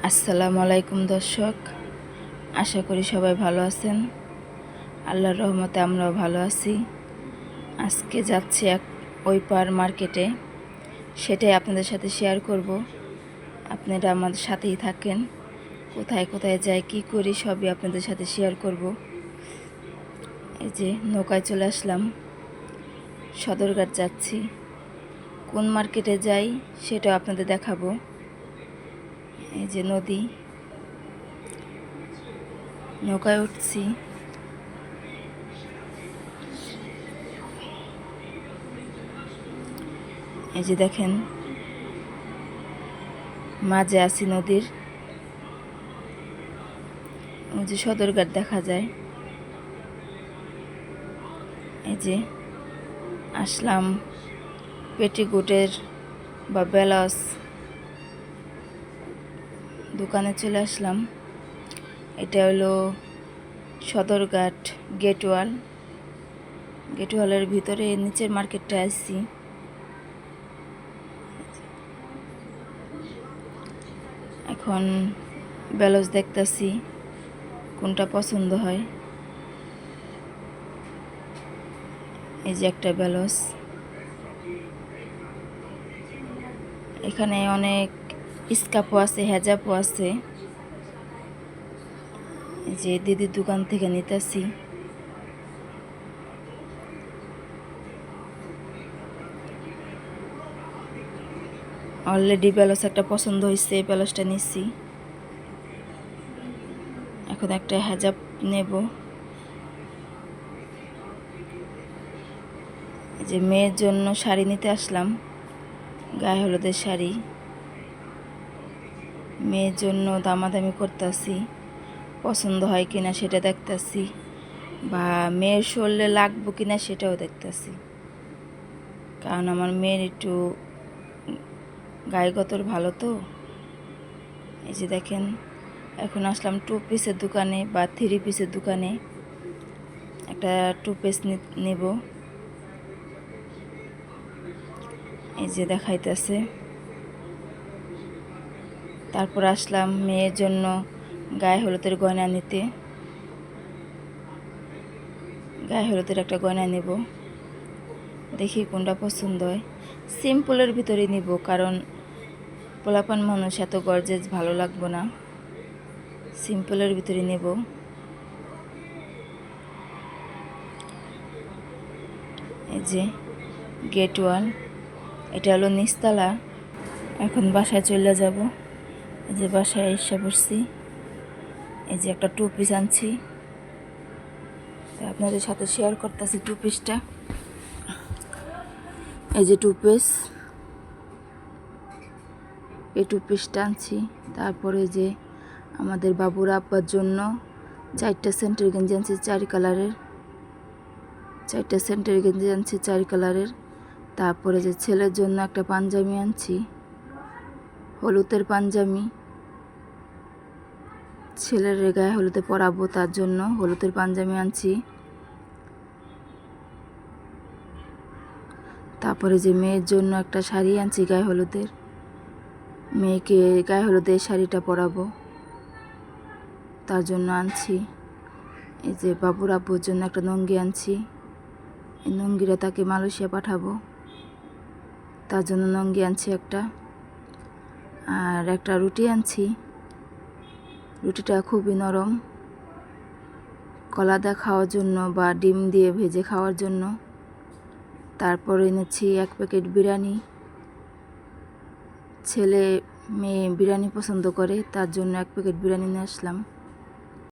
আসসালামু আলাইকুম দর্শক, আশা করি সবাই ভালো আছেন। আল্লাহর রহমতে আমরাও ভালো আছি। আজকে যাচ্ছি ওই পার মার্কেটে, সেটাই আপনাদের সাথে শেয়ার করব। আপনারা আমাদের সাথেই থাকেন। কোথায় কোথায় যাই, কি করি, সবই আপনাদের সাথে শেয়ার করব। এই যে নৌকায় চলে আসলাম, সদরঘাট যাচ্ছি। কোন মার্কেটে যাই সেটাও আপনাদের দেখাবো। এই যে নদী, নৌকায় উঠছি। এই যে দেখেন, মাঝে আছি নদীর। ওই যে সদরঘাট দেখা যায়। এই যে আসলাম পেটিকোটের বা ব্লাউজ দোকানে চলে আসলাম। এটা হলো সদরঘাট গেটওয়ালের ভিতরে নিচের মার্কেটটা আসছি। এখন ব্লাউজ দেখতেছি কোনটা পছন্দ হয়। এই যে একটা ব্লাউজ, এখানে অনেক স্কার্ফও আছে, হেজাবও আছে। এই যে দিদির দোকান থেকে নিতেছি। অলরেডি ব্লাউজ একটা পছন্দ হয়েছে, এই ব্লাউজটা নিচ্ছি। এখন একটা হেজাব নেব। যে মেয়ের জন্য শাড়ি নিতে আসলাম, গায়ে হলুদের শাড়ি। মেয়ের জন্য দামাদামি করতেছি, পছন্দ হয় কিনা সেটা দেখতেছি, বা মেয়ের শরীরে লাগবো কিনা সেটাও দেখতেছি। কারণ আমার মেয়ের একটু গায়ে ভালো তো। এই যে দেখেন, এখন আসলাম 2 পিসের দোকানে বা 3 পিসের দোকানে। একটা 2 পিস নেব। এই যে দেখাইতেছে। তারপর আসলাম মেয়ের জন্য গায়ে হলুদের গয়না নিতে। গায়ে হলুদের একটা গয়না নেব, দেখি কোনটা পছন্দ হয়। সিম্পলের ভিতরে নিব, কারণ পোলাপান মানুষ এত গর্জেস ভালো লাগবে না। সিম্পলের ভিতরে নেব। এই যে গেটওয়াল, এটা হলো নিচতলা। এখন বাসায় চলে যাব। এই যে বাসায় এসে পড়ছি। এই যে একটা 2 পিস আনছি, আপনাদের সাথে শেয়ার করতেছি 2 পিসটা। এই যে 2 পিস, এই 2 পিসটা আনছি। তারপরে যে আমাদের বাবুর আব্বার জন্য 4টা সেন্টের গেঞ্জি আনছি, 4 কালারের। 4টা সেন্টের গেঞ্জি আনছি 4 কালারের। তারপরে যে ছেলের জন্য একটা পাঞ্জাবি আনছি, হলুদের পাঞ্জাবি। ছেলের গায়ে হলুদে পরাবো, তার জন্য হলুদের পাঞ্জাবি আনছি। তারপরে যে মেয়ের জন্য একটা শাড়ি আনছি গায়ে হলুদের। মেয়েকে গায়ে হলুদের শাড়িটা পরাবো, তার জন্য আনছি। এই যে বাবুর আব্বুর জন্য একটা লুঙ্গি আনছি। এই লুঙ্গিটা তাকে মালয়েশিয়া পাঠাবো, তার জন্য লুঙ্গি আনছি একটা। আর একটা রুটি আনছি। রুটিটা খুবই নরম, কলা দিয়ে খাওয়ার জন্য বা ডিম দিয়ে ভেজে খাওয়ার জন্য। তারপরে এনেছি 1 প্যাকেট বিরিয়ানি। ছেলে মেয়ে বিরিয়ানি পছন্দ করে, তার জন্য 1 প্যাকেট বিরিয়ানি নিয়ে আসলাম।